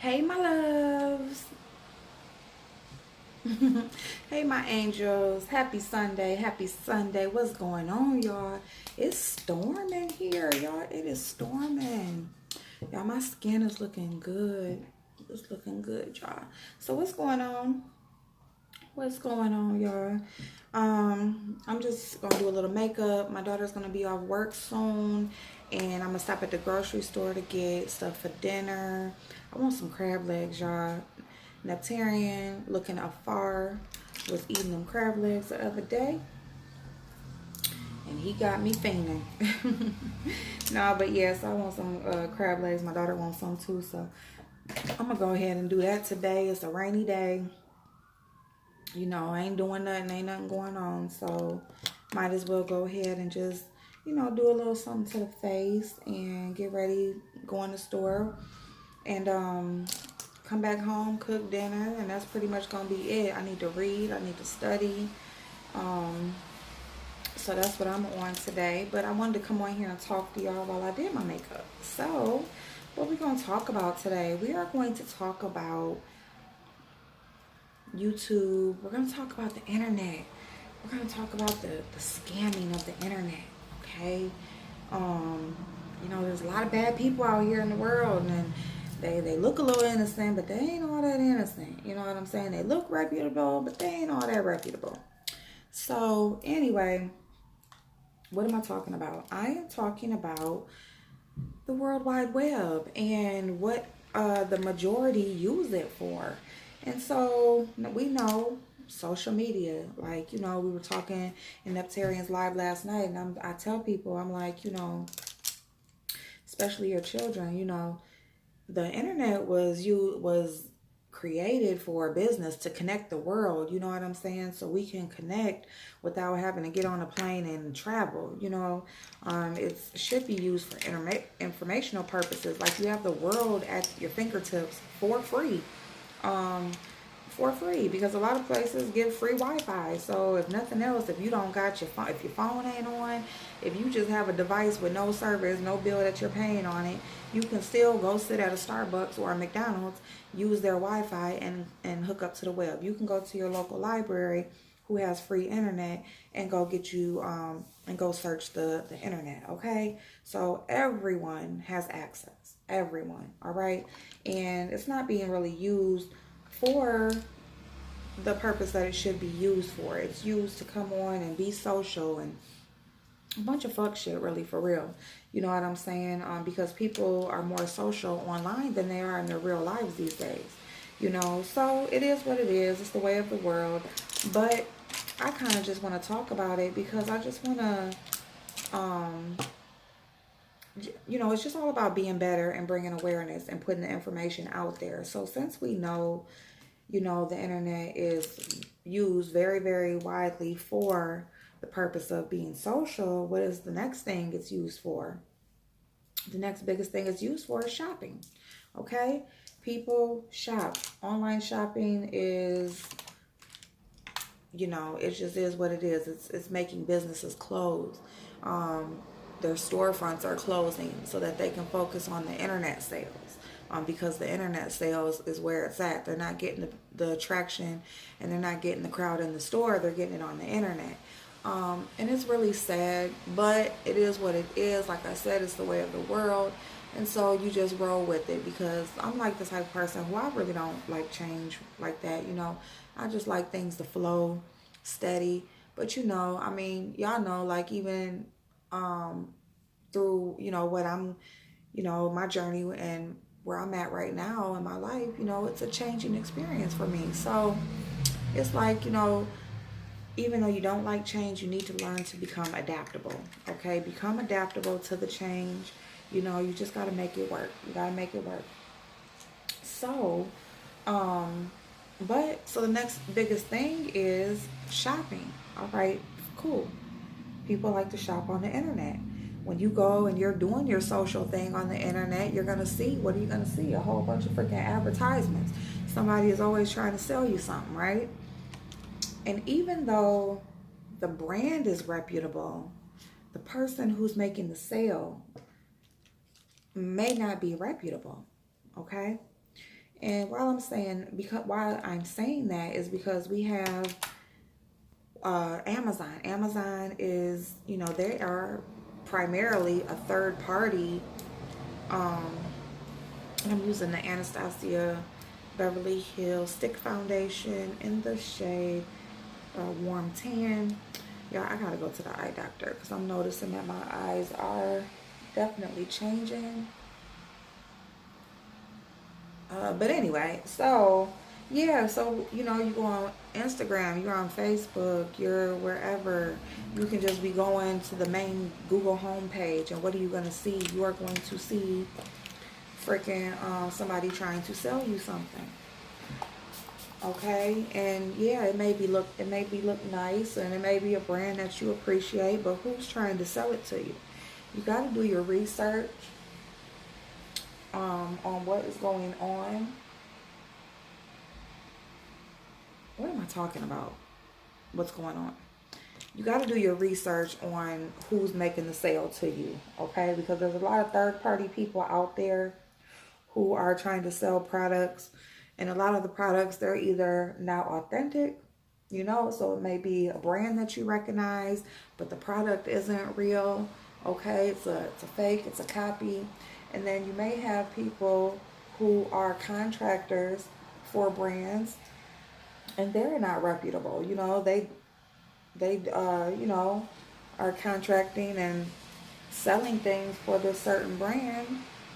Hey, my loves. Hey, my angels. Happy Sunday. Happy Sunday. What's going on, y'all? It's storming here, y'all. It is storming. Y'all, my skin is looking good. It's looking good, y'all. So, what's going on? What's going on, y'all? I'm just gonna do a little makeup. My daughter's gonna be off work soon, and I'm gonna stop at the grocery store to get stuff for dinner. I want some crab legs, y'all. Neptarian, looking afar, was eating them crab legs the other day, and he got me fainting. No, but yes, I want some crab legs. My daughter wants some too, so I'm gonna go ahead and do that today. It's a rainy day. I ain't doing nothing, ain't nothing going on. So might as well go ahead and just, do a little something to the face and get ready, go in the store and come back home, cook dinner, and that's pretty much gonna be it. I need to read, I need to study. Um, so that's what I'm on today. But I wanted to come on here and talk to y'all while I did my makeup. So what we're gonna talk about today, we are going to talk about YouTube. We're going to talk about the internet. We're going to talk about the scamming of the internet. Okay. Um, there's a lot of bad people out here in the world, and they look a little innocent, but they ain't all that innocent. You know what I'm saying? They look reputable, but they ain't all that reputable. So anyway, what am I talking about? I am talking about the World Wide Web and what the majority use it for. And so we know social media, like, we were talking in Neptarian's live last night, and I tell people, I'm like, especially your children, the internet was created for a business to connect the world, you know what I'm saying? So we can connect without having to get on a plane and travel, it should be used for informational purposes. Like, you have the world at your fingertips for free. Um, for free, because a lot of places give free Wi-Fi. So if nothing else, if you don't got your phone, if your phone ain't on, if you just have a device with no service, no bill that you're paying on it, you can still go sit at a Starbucks or a McDonald's, use their Wi-Fi and hook up to the web. You can go to your local library who has free internet and go get you and go search the internet. Okay, so everyone has access, everyone. All right, and it's not being really used for the purpose that it should be used for. It's used to come on and be social and a bunch of fuck shit, really, for real. You know what I'm saying? Because people are more social online than they are in their real lives these days. So it is what it is. It's the way of the world. But I kind of just want to talk about it because I just want to, it's just all about being better and bringing awareness and putting the information out there. So since we know, the internet is used very, very widely for the purpose of being social, what is the next thing it's used for? The next biggest thing it's used for is shopping. Okay? People shop. Online shopping is, it just is what it is. It's making businesses close. Their storefronts are closing so that they can focus on the internet sales. Because the internet sales is where it's at. They're not getting the traction, and they're not getting the crowd in the store. They're getting it on the internet. And it's really sad, but it is what it is. Like I said, it's the way of the world. And so you just roll with it, because I'm like the type of person who I really don't like change like that. I just like things to flow steady. But I mean, y'all know, like, even through, what I'm, my journey and where I'm at right now in my life, it's a changing experience for me. So it's like, even though you don't like change, you need to learn to become adaptable. Okay? Become adaptable to the change. You just got to make it work. You got to make it work. So, so the next biggest thing is shopping. All right, cool. People like to shop on the internet. When you go and you're doing your social thing on the internet, you're going to see, what are you going to see? A whole bunch of freaking advertisements. Somebody is always trying to sell you something, right? And even though the brand is reputable, the person who's making the sale may not be reputable, okay? And while I'm saying that is because we have Amazon. Amazon is, they are primarily a third party. Um, I'm using the Anastasia Beverly Hills Stick Foundation in the shade Warm Tan. Yeah, I gotta go to the eye doctor because I'm noticing that my eyes are definitely changing. But anyway, so yeah, so you go on Instagram, you're on Facebook, you're wherever. You can just be going to the main Google homepage, and what are you going to see? You are going to see freaking somebody trying to sell you something. Okay, and yeah, it may be look nice, and it may be a brand that you appreciate, but who's trying to sell it to you? You got to do your research on what is going on. What am I talking about? What's going on? You got to do your research on who's making the sale to you, okay? Because there's a lot of third party people out there who are trying to sell products, and a lot of the products, they're either not authentic, so it may be a brand that you recognize, but the product isn't real, okay? It's a fake, it's a copy. And then you may have people who are contractors for brands, and they're not reputable. They are contracting and selling things for this certain brand,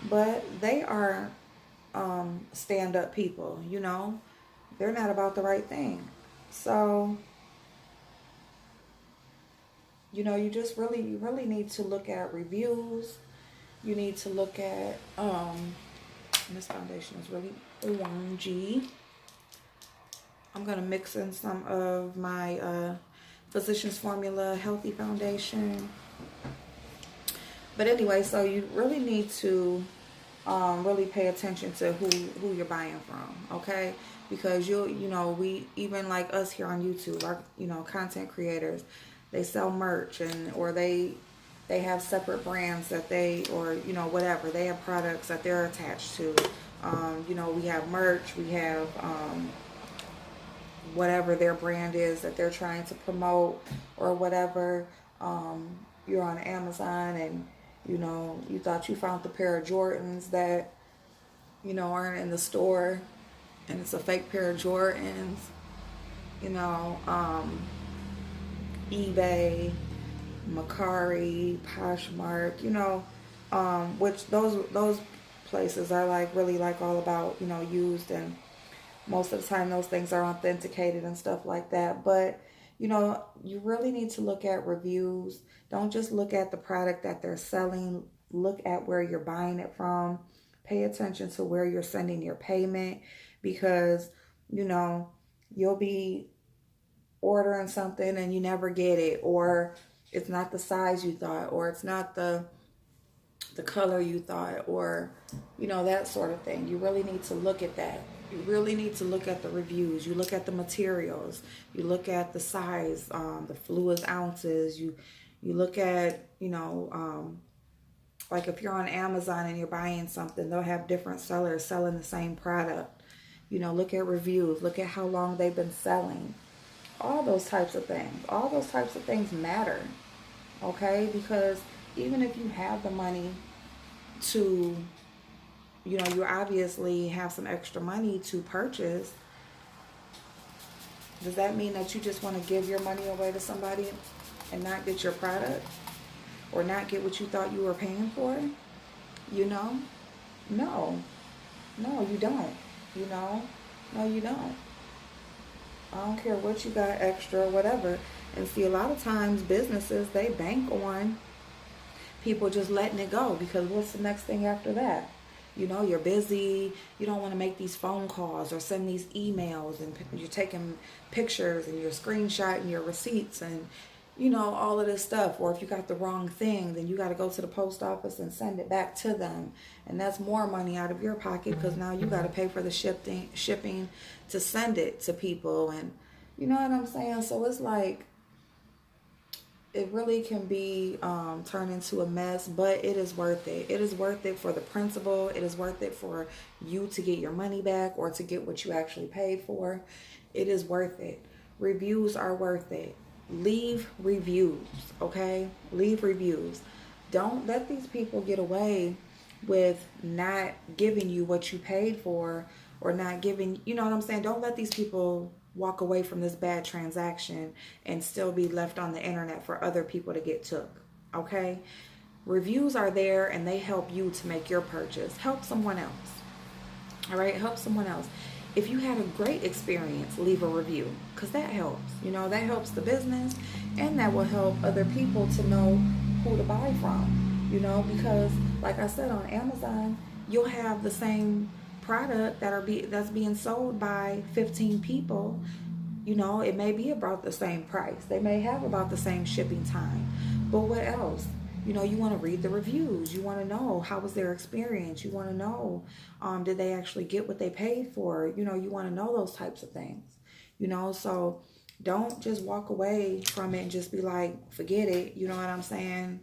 but they are stand up people. They're not about the right thing. So you really need to look at reviews. You need to look at this foundation is really orangey. I'm going to mix in some of my Physicians Formula Healthy Foundation. But anyway, so you really need to really pay attention to who you're buying from, okay? Because we, even like us here on YouTube, our content creators, they sell merch, or they have separate brands that or whatever, they have products that they're attached to. We have merch, we have whatever their brand is that they're trying to promote or whatever. You're on Amazon, and you thought you found the pair of Jordans that aren't in the store, and it's a fake pair of Jordans. eBay, Macari, Poshmark, which those places are like really like all about used, and most of the time those things are authenticated and stuff like that. But you really need to look at reviews. Don't just look at the product that they're selling. Look at where you're buying it from. Pay attention to where you're sending your payment, because you'll be ordering something and you never get it, or it's not the size you thought, or it's not the color you thought, or that sort of thing. You really need to look at that. You really need to look at the reviews. You look at the materials. You look at the size, the fluid ounces. You look at like if you're on Amazon and you're buying something, they'll have different sellers selling the same product. Look at reviews. Look at how long they've been selling. All those types of things. All those types of things matter. Okay? Because even if you have the money to, you obviously have some extra money to purchase, does that mean that you just want to give your money away to somebody and not get your product? Or not get what you thought you were paying for? No. No, you don't. No, you don't. I don't care what you got extra or whatever. And see, a lot of times businesses, they bank on people just letting it go, because what's the next thing after that? You're busy. You don't want to make these phone calls or send these emails, and you're taking pictures and you're screenshotting your receipts and all of this stuff. Or if you got the wrong thing, then you got to go to the post office and send it back to them. And that's more money out of your pocket, because now you got to pay for the shipping to send it to people. And you know what I'm saying? So it's like, it really can be turned into a mess, but it is worth it. It is worth it for the principal. It is worth it for you to get your money back or to get what you actually paid for. It is worth it. Reviews are worth it. Leave reviews, okay? Leave reviews. Don't let these people get away with not giving you what you paid for, or not giving, you know what I'm saying? Don't let these people walk away from this bad transaction and still be left on the internet for other people to get took. Okay? Reviews are there and they help you to make your purchase. Help someone else. All right? Help someone else. If you had a great experience, leave a review, because that helps. You know, that helps the business, and that will help other people to know who to buy from. You know, because like I said, on Amazon, you'll have the same product that's being sold by 15 people. You know, it may be about the same price. They may have about the same shipping time. But what else? You know, you want to read the reviews. You want to know how was their experience. You want to know, did they actually get what they paid for? You know, you want to know those types of things. You know, so don't just walk away from it and just be like, forget it. You know what I'm saying?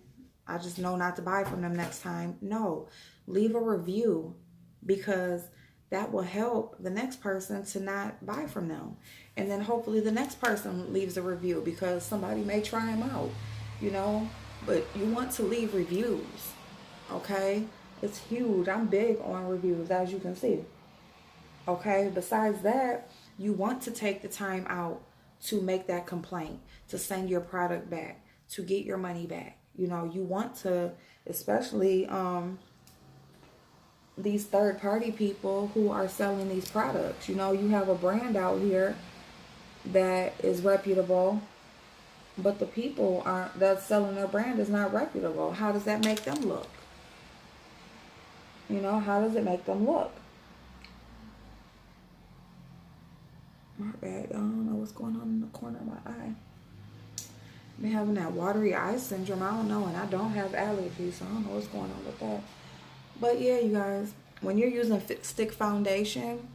I just know not to buy from them next time. No, leave a review, because that will help the next person to not buy from them. And then hopefully the next person leaves a review, because somebody may try them out, you know. But you want to leave reviews, okay? It's huge. I'm big on reviews, as you can see. Okay, besides that, you want to take the time out to make that complaint, to send your product back, to get your money back. You know, you want to, especially these third party people who are selling these products. You know, you have a brand out here that is reputable, but the people aren't, that's selling their brand is not reputable. How does that make them look? You know, how does it make them look? My bad. I don't know what's going on in the corner of my eye. I've been having that watery eye syndrome. I don't know, and I don't have allergies, so I don't know what's going on with that. But yeah, you guys, when you're using stick foundation,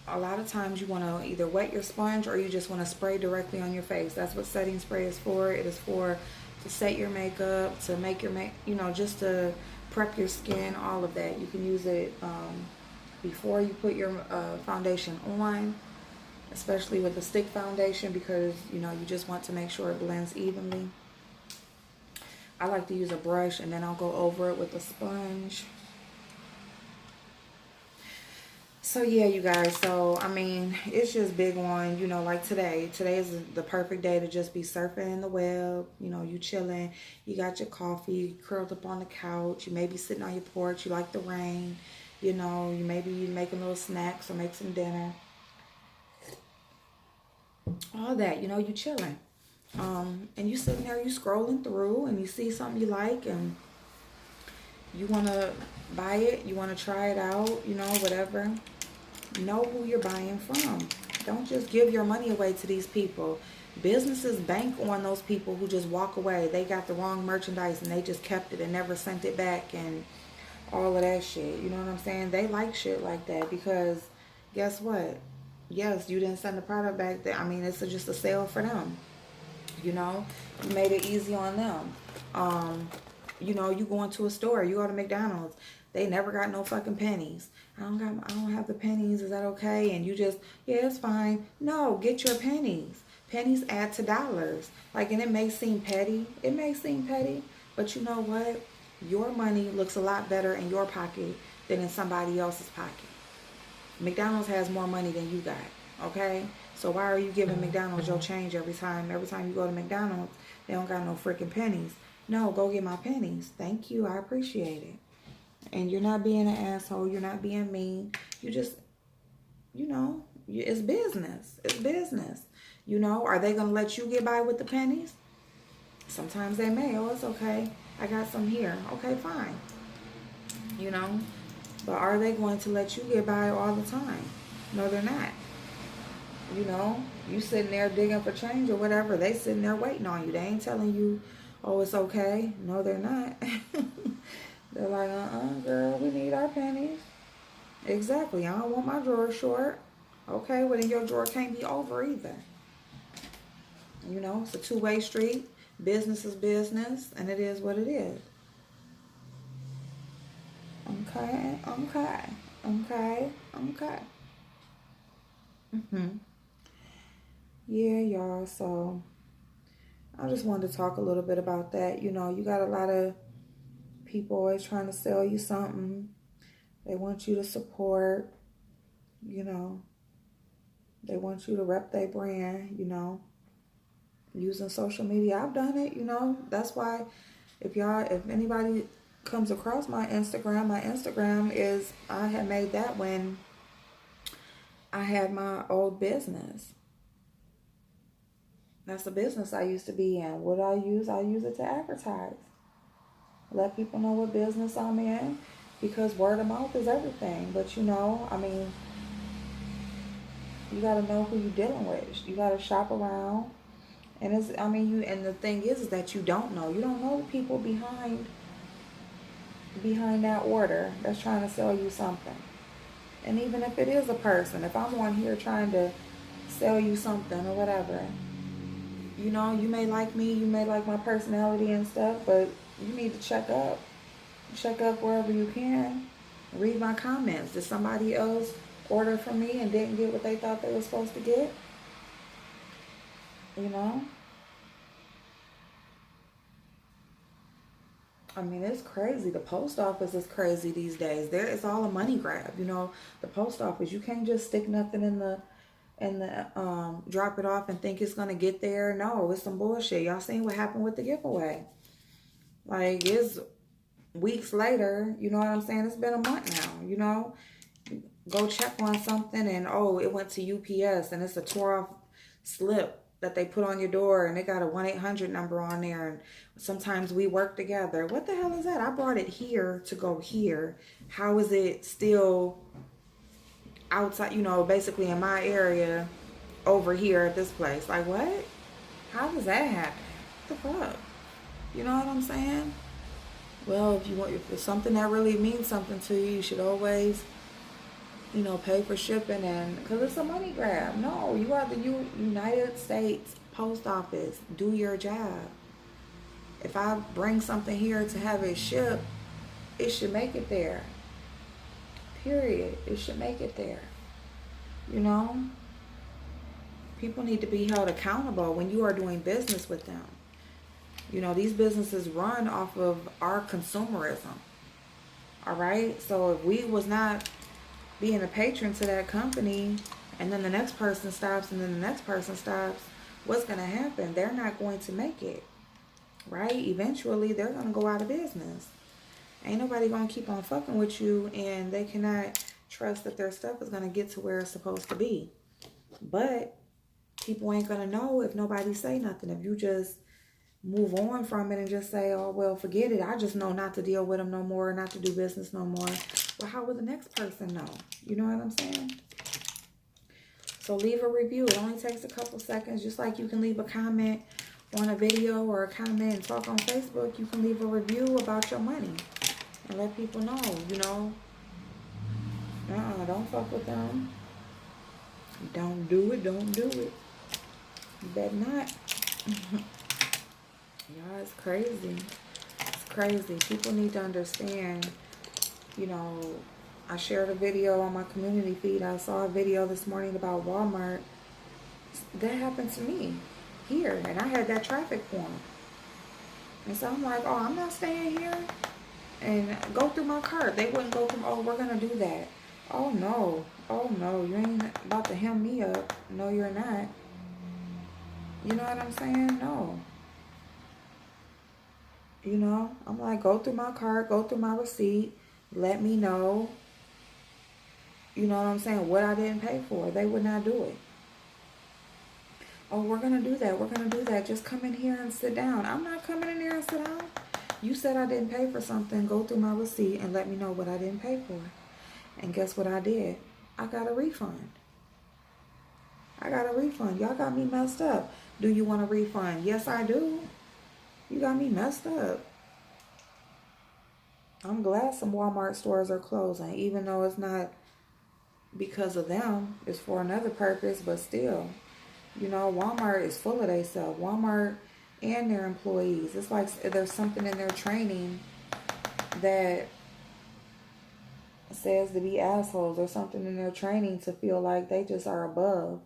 a lot of times you want to either wet your sponge or you just want to spray directly on your face. That's what setting spray is for. It is for to set your makeup, to make your you know, just to prep your skin, all of that. You can use it before you put your foundation on, especially with the stick foundation, because you know, you just want to make sure it blends evenly. I like to use a brush and then I'll go over it with a sponge. So yeah, you guys, so I mean, it's just big on, you know, like today is the perfect day to just be surfing in the web. You know, you chilling, you got your coffee, curled up on the couch, you may be sitting on your porch, you like the rain, you know, you maybe making little snacks or make some dinner, all that, you know, you chilling, and you sitting there, you scrolling through, and you see something you like, and you want to buy it, you want to try it out, you know, whatever. Know who you're buying from. Don't just give your money away to these people. Businesses bank on those people who just walk away. They got the wrong merchandise and they just kept it and never sent it back and all of that shit. You know what I'm saying? They like shit like that, because guess what? Yes, you didn't send the product back. I mean, it's just a sale for them. You know, you made it easy on them. You know, you go into a store, you go to McDonald's, they never got no fucking pennies. I don't have the pennies. Is that okay? And you just, yeah, it's fine. No, get your pennies. Pennies add to dollars. Like, and it may seem petty. It may seem petty, but you know what? Your money looks a lot better in your pocket than in somebody else's pocket. McDonald's has more money than you got. Okay? So why are you giving McDonald's your change every time? Every time you go to McDonald's, they don't got no freaking pennies. No, go get my pennies. Thank you. I appreciate it. And you're not being an asshole. You're not being mean. You just, you know, it's business. It's business. You know, are they going to let you get by with the pennies? Sometimes they may. Oh, it's okay. I got some here. Okay, fine. You know, but are they going to let you get by all the time? No, they're not. You know, you sitting there digging for change or whatever. They sitting there waiting on you. They ain't telling you, oh, it's okay. No, they're not. They're like, girl, we need our pennies. Exactly. I don't want my drawer short. Okay, well, then your drawer can't be over either. You know, it's a two-way street. Business is business, and it is what it is. Okay, okay, okay, okay. Yeah, y'all. So I just wanted to talk a little bit about that. You know, you got a lot of people always trying to sell you something. They want you to support, you know. They want you to rep their brand, you know, using social media. I've done it, you know. That's why if anybody comes across my Instagram is, I had made that when I had my old business. That's the business I used to be in. What I use it to advertise. Let people know what business I'm in, because word of mouth is everything. But you know, I mean, you got to know who you're dealing with. You got to shop around. And and the thing is that you don't know. You don't know the people behind that order that's trying to sell you something. And even if it is a person, if I'm on here trying to sell you something or whatever, you know, you may like me, you may like my personality and stuff, but you need to check up. Check up wherever you can. Read my comments. Did somebody else order from me and didn't get what they thought they were supposed to get? You know? I mean, it's crazy. The post office is crazy these days. It's all a money grab. You know, the post office, you can't just stick nothing in the drop it off and think it's gonna get there. No, it's some bullshit. Y'all seen what happened with the giveaway? Like, it's weeks later. You know what I'm saying? It's been a month now. You know, go check on something and it went to UPS and it's a tore off slip that they put on your door, and they got a 1-800 number on there, and sometimes we work together. What the hell is that? I brought it here to go here. How is it still outside, you know, basically in my area over here at this place? Like, what? How does that happen? What the fuck? You know what I'm saying? Well, if it's something that really means something to you, you should always, you know, pay for shipping, and because it's a money grab. No, you are the United States Post Office. Do your job. If I bring something here to have it shipped, it should make it there. Period. It should make it there. You know? People need to be held accountable when you are doing business with them. You know, these businesses run off of our consumerism. All right? So if we was not being a patron to that company, and then the next person stops, and then the next person stops, what's going to happen? They're not going to make it. Right? Eventually, they're going to go out of business. Ain't nobody going to keep on fucking with you, and they cannot trust that their stuff is going to get to where it's supposed to be. But people ain't going to know if nobody say nothing. If you just move on from it and just say, oh, well, forget it. I just know not to deal with them no more, not to do business no more. Well, how will the next person know? You know what I'm saying? So leave a review. It only takes a couple seconds. Just like you can leave a comment on a video or a comment and talk on Facebook, you can leave a review about your money and let people know, you know. Don't fuck with them. Don't do it. Don't do it. You better not. Yeah, it's crazy. It's crazy. People need to understand, you know, I shared a video on my community feed. I saw a video this morning about Walmart. That happened to me here, and I had that traffic form. And so I'm like, oh, I'm not staying here and go through my cart. They wouldn't go through, oh, we're going to do that. Oh, no. Oh, no. You ain't about to hem me up. No, you're not. You know what I'm saying? No. You know, I'm like, go through my cart, go through my receipt, let me know, you know what I'm saying, what I didn't pay for. They would not do it. Oh, we're going to do that. We're going to do that. Just come in here and sit down. I'm not coming in here and sit down. You said I didn't pay for something. Go through my receipt and let me know what I didn't pay for. And guess what I did? I got a refund. I got a refund. Y'all got me messed up. Do you want a refund? Yes, I do. You got me messed up. I'm glad some Walmart stores are closing, even though it's not because of them. It's for another purpose, but still. You know, Walmart is full of themselves. Walmart and their employees. It's like there's something in their training that says to be assholes, or something in their training to feel like they just are above.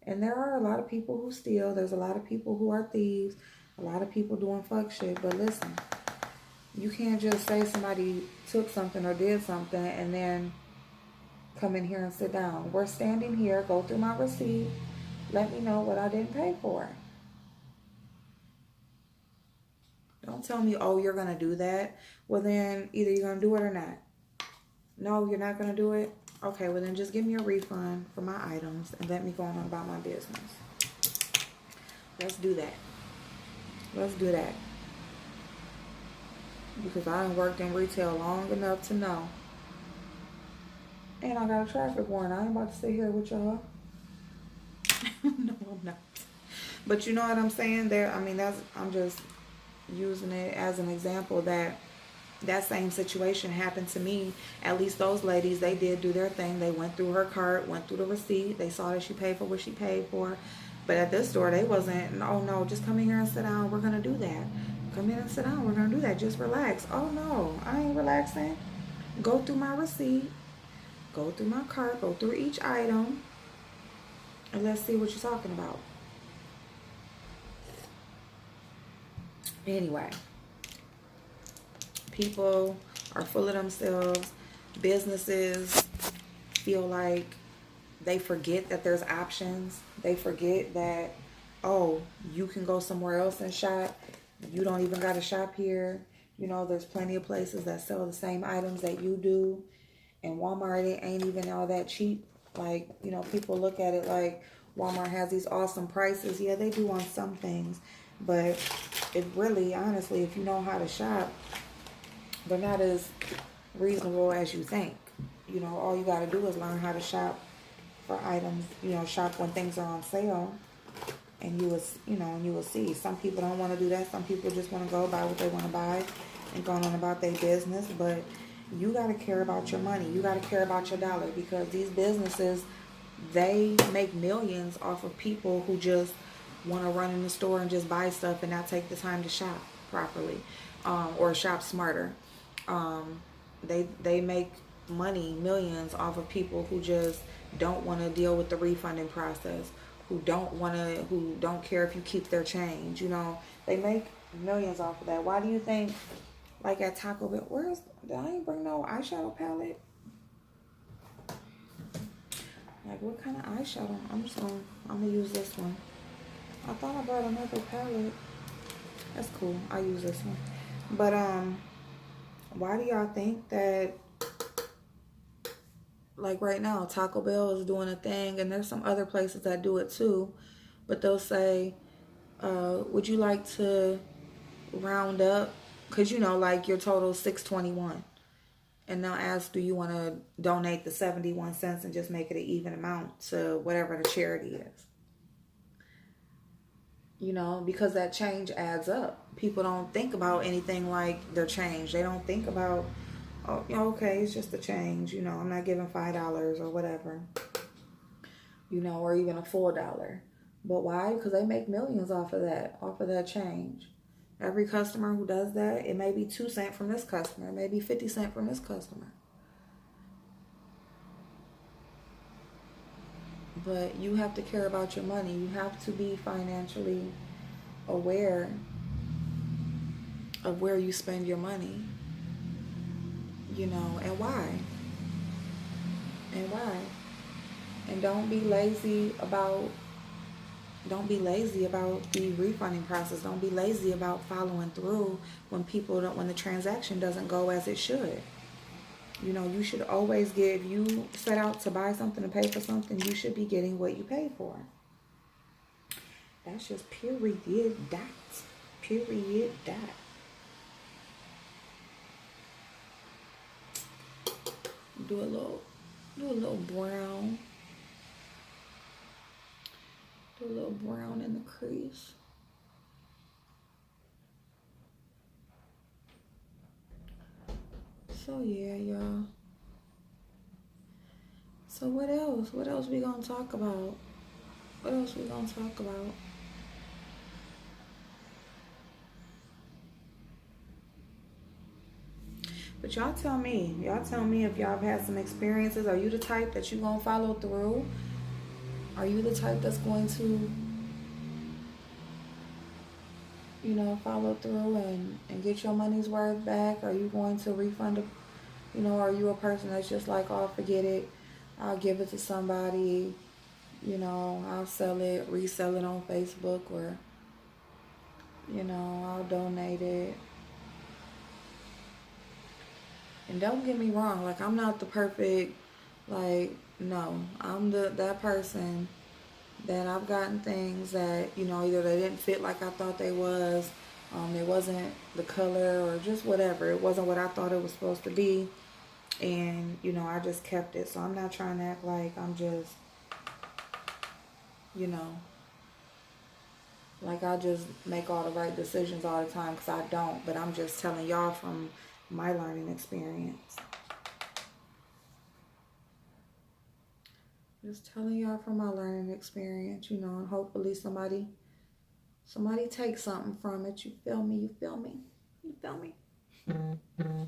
And there are a lot of people who steal. There's a lot of people who are thieves. A lot of people doing fuck shit. But listen, you can't just say somebody took something or did something and then come in here and sit down. We're standing here, go through my receipt, let me know what I didn't pay for. Don't tell me, oh, you're going to do that. Well, then either you're going to do it or not. No, you're not going to do it? Okay, well, then just give me a refund for my items and let me go on about my business. Let's do that. Let's do that. Because I done worked in retail long enough to know. And I got a traffic warrant. I ain't about to sit here with y'all. No, I'm not. But you know what I'm saying? I'm just using it as an example that same situation happened to me. At least those ladies, they did do their thing. They went through her cart, went through the receipt. They saw that she paid for what she paid for. But at this store, they wasn't, oh no, just come in here and sit down. We're going to do that. Come in and sit down. We're going to do that. Just relax. Oh no, I ain't relaxing. Go through my receipt. Go through my cart. Go through each item. And let's see what you're talking about. Anyway. People are full of themselves. Businesses feel like they forget that there's options. They forget that, oh, you can go somewhere else and shop. You don't even got to shop here. You know, there's plenty of places that sell the same items that you do. And Walmart, it ain't even all that cheap. Like, you know, people look at it like Walmart has these awesome prices. Yeah, they do on some things. But it really, honestly, if you know how to shop, they're not as reasonable as you think. You know, all you got to do is learn how to shop for items. You know, shop when things are on sale, and you will see. Some people don't want to do that. Some people just want to go buy what they want to buy and go on about their business. But you got to care about your money. You got to care about your dollar, because these businesses, they make millions off of people who just want to run in the store and just buy stuff and not take the time to shop properly, or shop smarter. They make money, millions, off of people who just don't want to deal with the refunding process, who don't care if you keep their change. You know, they make millions off of that. Why do you think, like at Taco Bell, I ain't bring no eyeshadow palette? Like, what kind of eyeshadow? I'm gonna use this one. I thought I brought another palette. That's cool. I'll use this one. But why do y'all think that, like right now, Taco Bell is doing a thing, and there's some other places that do it too, but they'll say, would you like to round up? Because, you know, like your total is $6.21. And they'll ask, do you want to donate the 71 cents and just make it an even amount to whatever the charity is? You know, because that change adds up. People don't think about anything like their change. They don't think about, oh, okay, it's just a change. You know, I'm not giving $5 or whatever. You know, or even a full dollar. But why? Because they make millions off of that change. Every customer who does that, it may be 2 cents from this customer. It may be 50 cents from this customer. But you have to care about your money. You have to be financially aware of where you spend your money. You know, and why. And don't be lazy about the refunding process. Don't be lazy about following through when the transaction doesn't go as it should. You know, you should always if you set out to buy something and pay for something, you should be getting what you paid for. That's just period dot. Period dot. Do a little brown. Do a little brown in the crease. So yeah, y'all. So what else? What else we gonna talk about? What else we gonna talk about? But y'all tell me. Y'all tell me if y'all have had some experiences. Are you the type that you gonna follow through? Are you the type that's going to, follow through and get your money's worth back? Are you going to refund it? Are you a person that's just like, oh, forget it. I'll give it to somebody. I'll sell it, resell it on Facebook, or, I'll donate it. And don't get me wrong, like, I'm not the perfect, like, no, I'm that person that I've gotten things that, either they didn't fit like I thought they was, it wasn't the color or just whatever. It wasn't what I thought it was supposed to be. And, I just kept it. So I'm not trying to act like I'm just, you know, like I just make all the right decisions all the time, because I don't. But I'm just telling y'all from my learning experience. Just telling y'all from my learning experience, and hopefully somebody takes something from it. You feel me? You feel me? You feel me? Mm-hmm.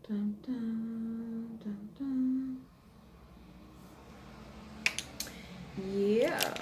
Dun, dun, dun, dun. Yeah.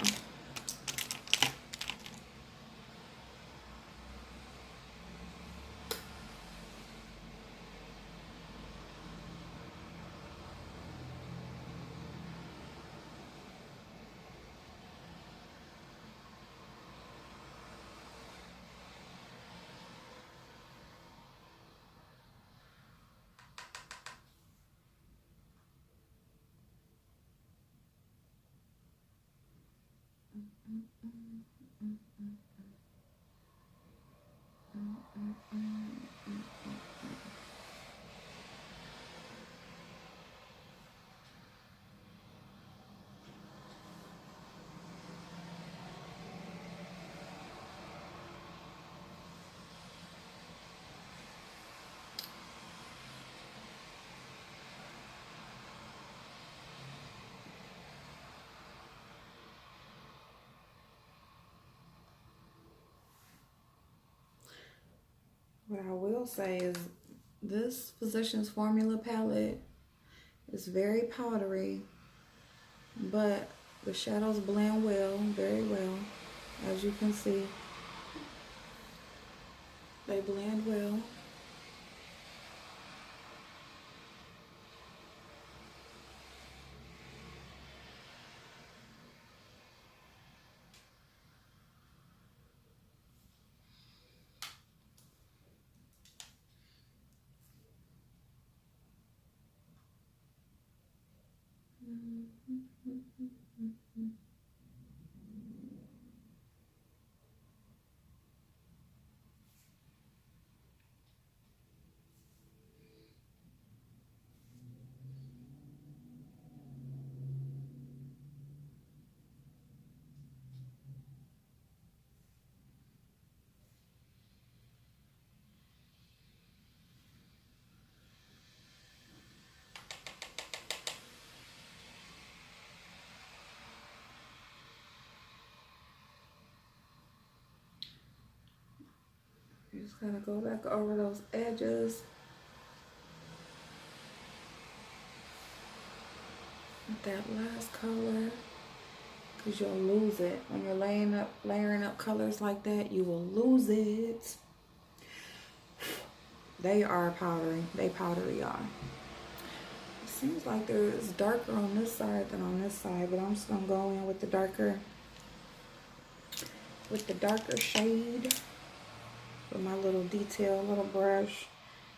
What I will say is this Physicians Formula palette is very powdery, but the shadows blend well, very well. As you can see, they blend well. You just gotta go back over those edges with that last color, because you'll lose it. When you're layering up colors like that, you will lose it. They are powdery. They powdery, y'all. It seems like there's darker on this side than on this side, but I'm just gonna go in with the darker shade with my little detail, little brush.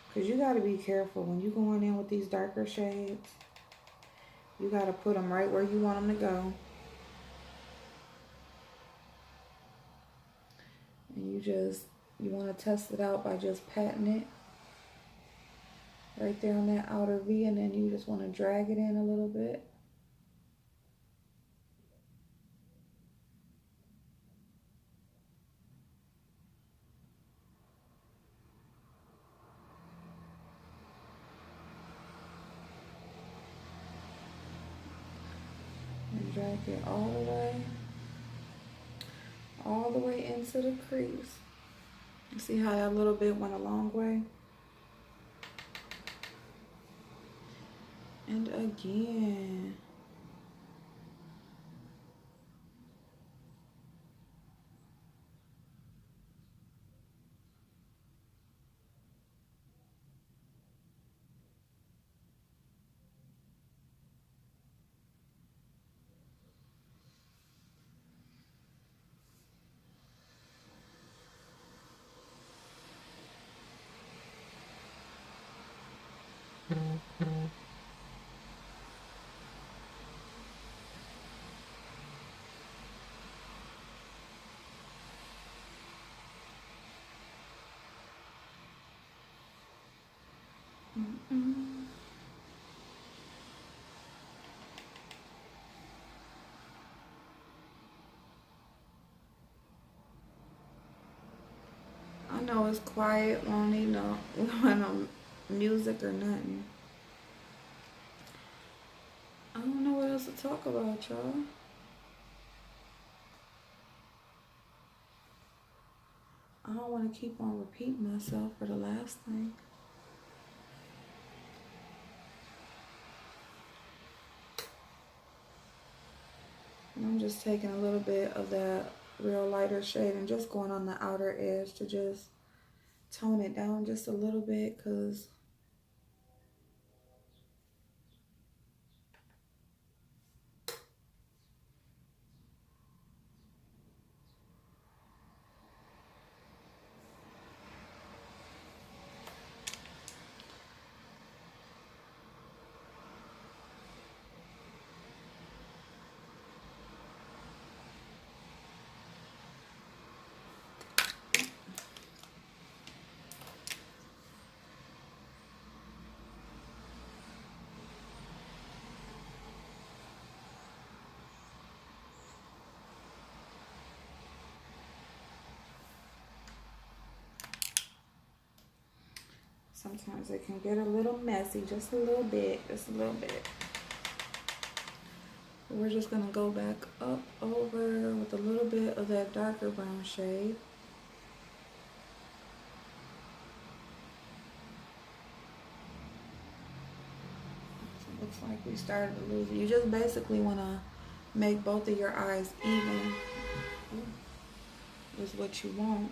Because you got to be careful when you're going in with these darker shades. You got to put them right where you want them to go. And you want to test it out by just patting it right there on that outer V, and then you just want to drag it in a little bit. take it all the way into the crease. See how that little bit went a long way? And again. I know it's quiet, won't need no music or nothing. I don't know what else to talk about, y'all. I don't want to keep on repeating myself for the last thing. And I'm just taking a little bit of that real lighter shade and just going on the outer edge to just tone it down just a little bit, because sometimes it can get a little messy, just a little bit. We're just gonna go back up over with a little bit of that darker brown shade. So it looks like we started to lose it. You just basically wanna make both of your eyes even is what you want.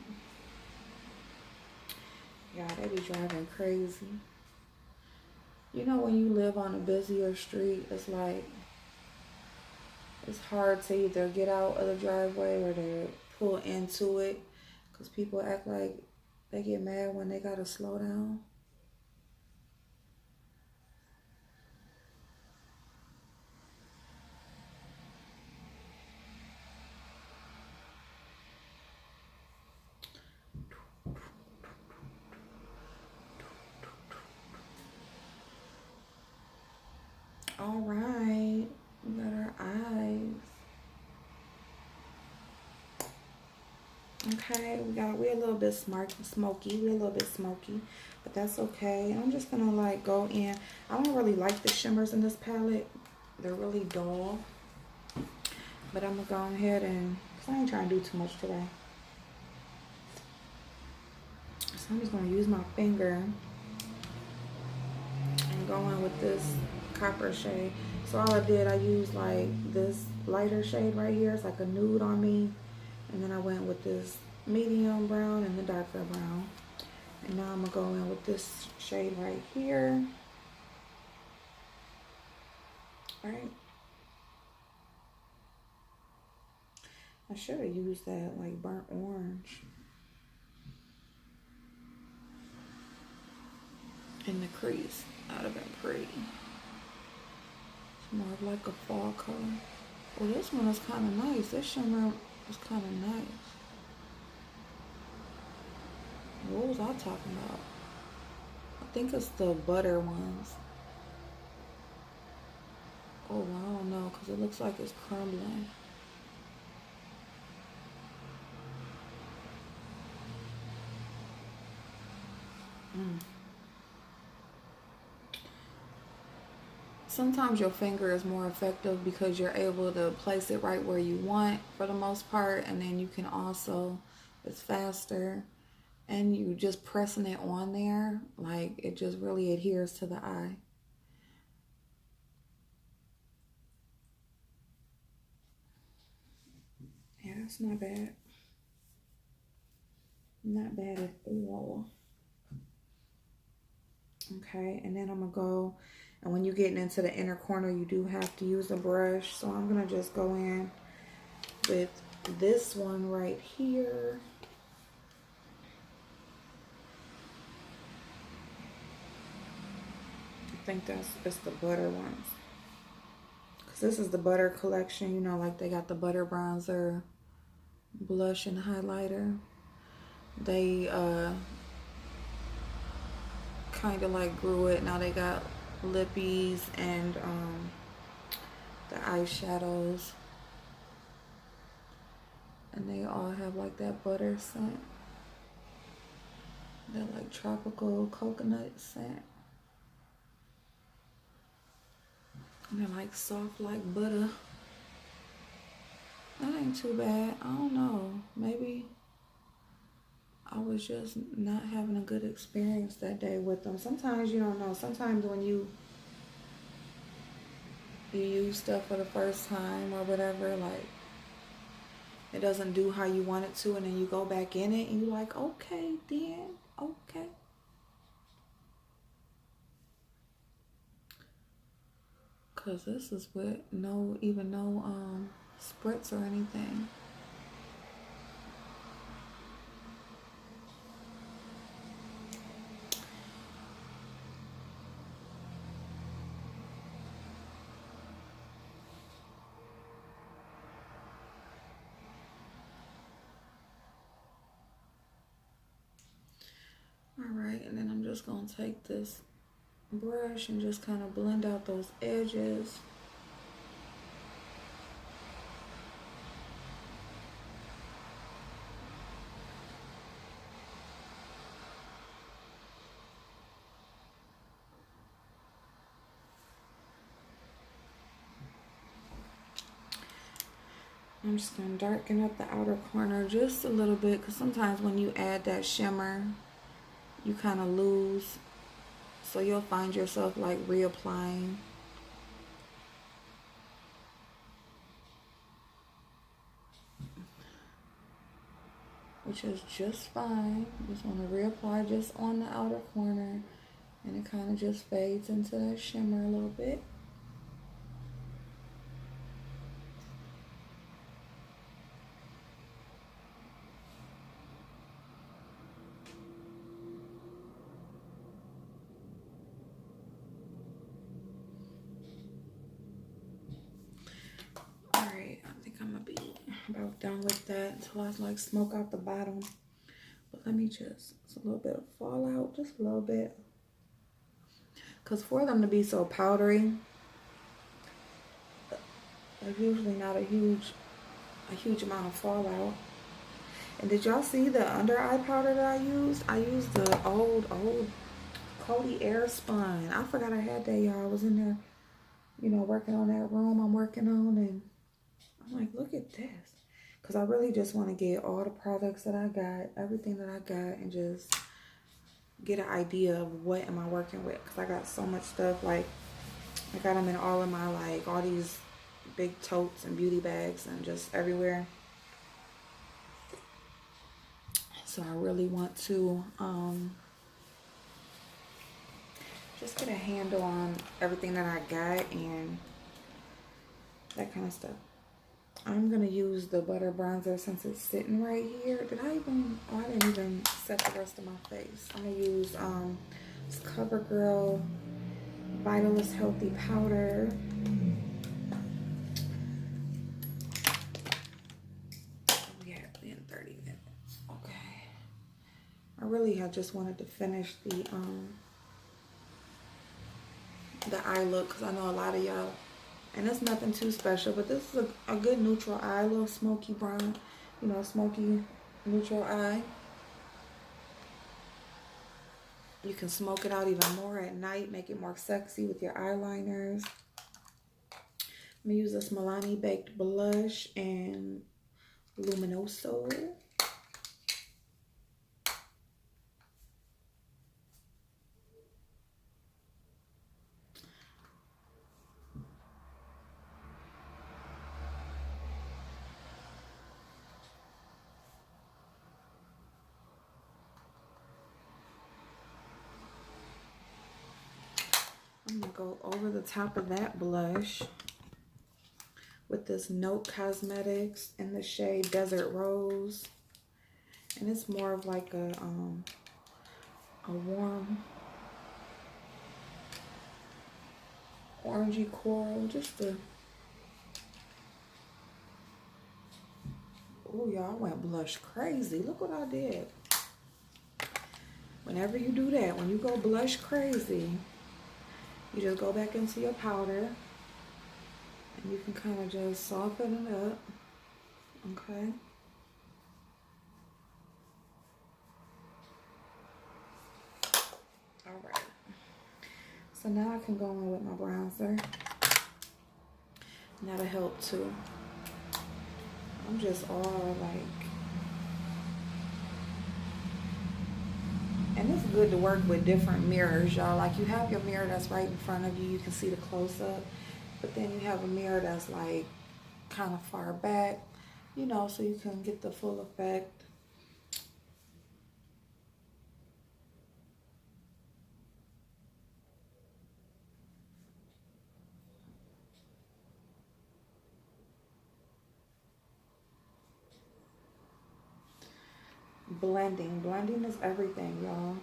Yeah, they be driving crazy. You know, when you live on a busier street, it's like, it's hard to either get out of the driveway or to pull into it, because people act like they get mad when they gotta slow down. All right, we got our eyes. Okay, we're a little bit smoky. We're a little bit smoky, but that's okay. I'm just gonna like go in. I don't really like the shimmers in this palette. They're really dull. But I'm gonna go ahead and, cause I ain't trying to do too much today. So I'm just gonna use my finger and go in with this copper shade. So all I did, I used like this lighter shade right here. It's like a nude on me. And then I went with this medium brown and the darker brown. And now I'm gonna go in with this shade right here. All right. I should have used that like burnt orange in the crease. That would have been pretty. It's more of like a fall color. Well, this one is kind of nice. This shimmer is kind of nice. What was I talking about? I think it's the butter ones. Oh, I don't know, because it looks like it's crumbling. sometimes your finger is more effective because you're able to place it right where you want for the most part, and then you can also, it's faster, and you just pressing it on there, like it just really adheres to the eye. Yeah, that's not bad. Not bad at all. Okay, and then I'm gonna go, and when you're getting into the inner corner, you do have to use a brush. So I'm gonna just go in with this one right here. I think it's the butter ones. Because this is the butter collection, you know, like they got the butter bronzer, blush, and highlighter. They kind of like grew it. Now they got lippies and the eyeshadows. And they all have like that butter scent. That like tropical coconut scent. And they're like soft like butter. That ain't too bad. I don't know. Maybe I was just not having a good experience that day with them. Sometimes you don't know. Sometimes when you use stuff for the first time or whatever, like it doesn't do how you want it to, and then you go back in it and you're like, okay then, okay. Cause this is with no spritz or anything. Alright, and then I'm just gonna take this brush and just kind of blend out those edges. I'm just going to darken up the outer corner just a little bit, because sometimes when you add that shimmer, you kind of lose. So you'll find yourself like reapplying. Which is just fine. Just want to reapply just on the outer corner, and it kind of just fades into that shimmer a little bit. Alright, I think I'm going to be about done with that until I like smoke out the bottom. But let me just, it's a little bit of fallout, just a little bit. Because for them to be so powdery, there's usually not a huge amount of fallout. And did y'all see the under eye powder that I used? I used the old Coty Airspun. I forgot I had that, y'all. I was in there, you know, working on that room I'm working on, and I'm like, look at this. Because I really just want to get all the products that I got, everything that I got, and just get an idea of what am I working with. Because I got so much stuff. Like, I got them in all of my, like, all these big totes and beauty bags and just everywhere. So I really want to just get a handle on everything that I got and that kind of stuff. I'm going to use the butter bronzer since it's sitting right here. I didn't even set the rest of my face. I'm going to use this CoverGirl Vitalist Healthy Powder. We have been 30 minutes. Okay. I really had just wanted to finish the eye look, because I know a lot of y'all, and it's nothing too special, but this is a good neutral eye, a little smoky brown, you know, smoky neutral eye. You can smoke it out even more at night, make it more sexy with your eyeliners. I'm gonna use this Milani Baked Blush and Luminoso. I'm gonna go over the top of that blush with this Note Cosmetics in the shade Desert Rose. And it's more of like a warm orangey coral, just a, oh y'all, I went blush crazy. Look what I did. Whenever you do that, when you go blush crazy, you just go back into your powder and you can kind of just soften it up, okay? All right. So now I can go in with my bronzer. And that'll help too. I'm just all like, and it's good to work with different mirrors, y'all. Like you have your mirror that's right in front of you. You can see the close-up. But then you have a mirror that's like kind of far back, you know, so you can get the full effect. Blending. Blending is everything, y'all.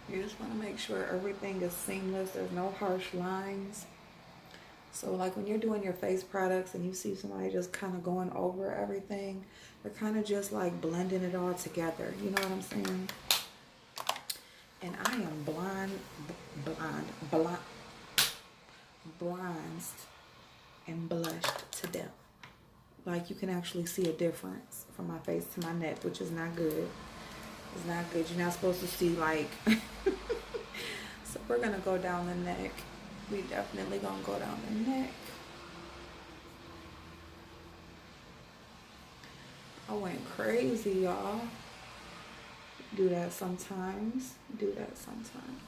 You just want to make sure everything is seamless. There's no harsh lines. So like when you're doing your face products and you see somebody just kind of going over everything, they're kind of just like blending it all together. You know what I'm saying? And I am bronzed and blushed to death. Like you can actually see a difference from my face to my neck, which is not good. It's not good. You're not supposed to see like, so we're gonna go down the neck. We definitely gonna go down the neck. I went crazy, y'all. Do that sometimes. Do that sometimes.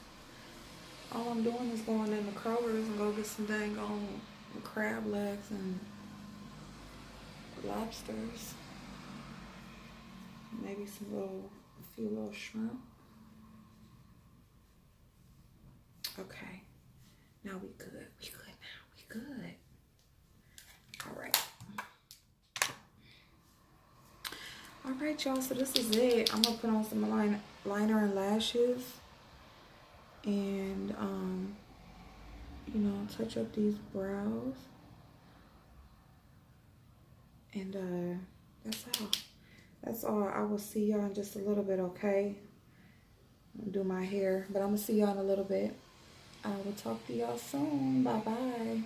All I'm doing is going in the Kroger's and go get some dang on crab legs and lobsters. Maybe a few little shrimp. Okay. Now we good. We good now. We good. All right. All right, y'all. So this is it. I'm gonna put on some liner and lashes, and you know, touch up these brows, and that's all. That's all. I will see y'all in just a little bit. Okay. I'm gonna do my hair, but I'm gonna see y'all in a little bit. I will talk to y'all soon. Bye bye.